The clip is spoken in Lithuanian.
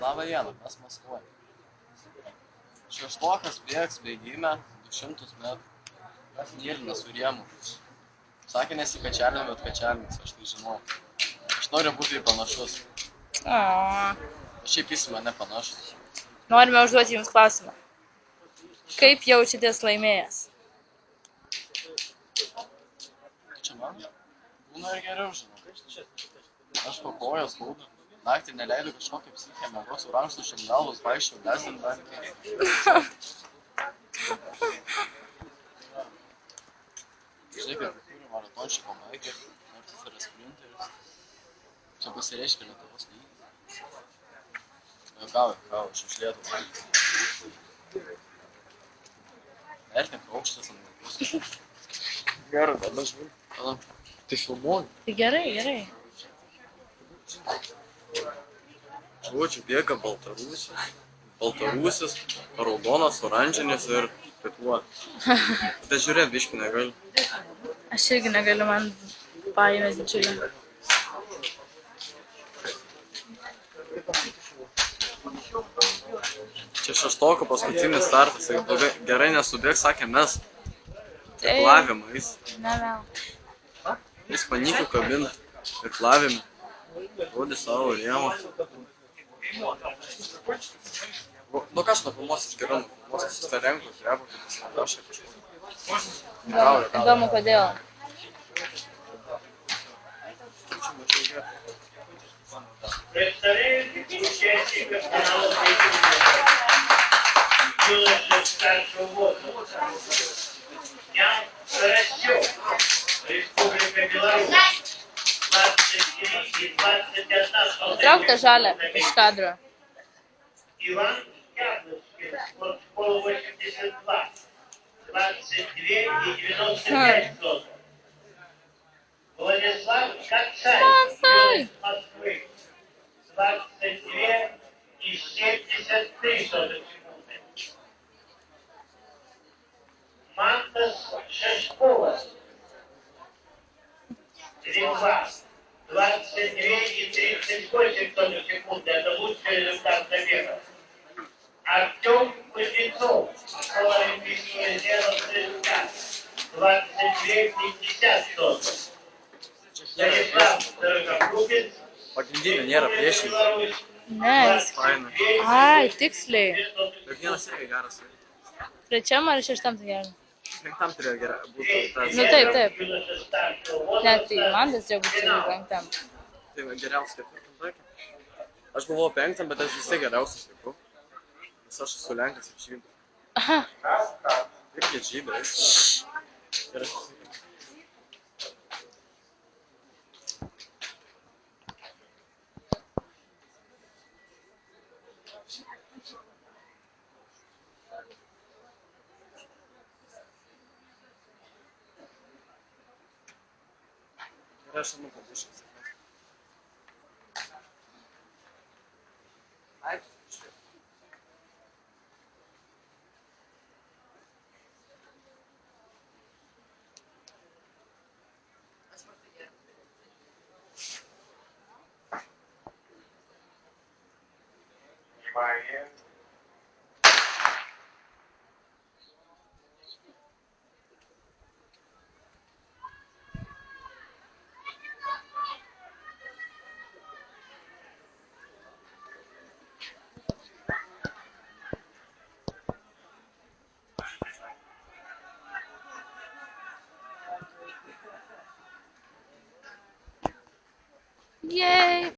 Labą dieną, mes Maskvoje. Šeštokas bėgs bėgime 200 metrų. Mėlyna su rėmu. Sakė nesikačialinau, bet kačialinis, aš tai žinau. Aš noriu būti panašus. O. Šiaip jis mane panašus. Norime užduoti jums klausimą. Kaip jaučiatės laimėjęs? Čia man? Būna ir geriau, žinau. Aš po koją skauda. Naktį neleido kažkokią psichę, mėgos su rankšluosčiu ant galvos, vaikščiojau gąsdinti. Žinai, kad turiu maratončiko Maikį, nors jis yra sprinteris. Čia pasireiškia Lietuvos lygis. Juokauju, aš iš Lietuvos. Vertink aukštas ant vaikus. Gerai, dabar žinai. Tai filmuoju. Tai gerai. Čia bėga Baltarusis, raudonas, oranžinis ir pituo. Bet žiūrėt, biškį negali. Aš irgi negaliu, man baimė didžiulė. Čia šeštoko paskutinis startas, jeigu gerai nesubėgs, sakė mes. Irklavimais. Ne vėl. Jis panikių kabina. Irklavime. Rodė savo rėmą. Nu kas nufilmuosis geriau, nufilmuosis į tą renklų, treba, kaip pasirašė kažkur. Įdomu, kodėl. Представляете участников канала юноши старшего возраста. Ян Карасев, Республика Беларусь, 23 и 21 Trauk tą žalę iš kadro. Иван Яблочкин, спортшкола 82, 22 и 95 соток. Владислав Кацай, юность Москвы, 22 и 73 соток секунды. Мантас Шашкова, Литва, 22 и 38 соток секунды. Это лучший результат забега. Артем Кузнецов, школа Олимпийского резерва ЦСКА, 22 и 50 соток. Станислав Дорогобрукин, Pagrindinė nėra priešingai. Ne, Faina. ai, tiksliai. Bet vienas irgi geras. Trečiam ar šeštam tai gerai? Penktam turėjo būti tas. Nu taip. Ne, tai man tas turėjo būti penktam. Tai geriausias ketvirtam sakė. Aš buvau penktam, bet aš vis tiek geriausias likau. Nes aš esu Lenkas ir žydas. Aha. Irgi žydas. Ir aš esu. Ir aš anu pabušęs. Внимание. Yay!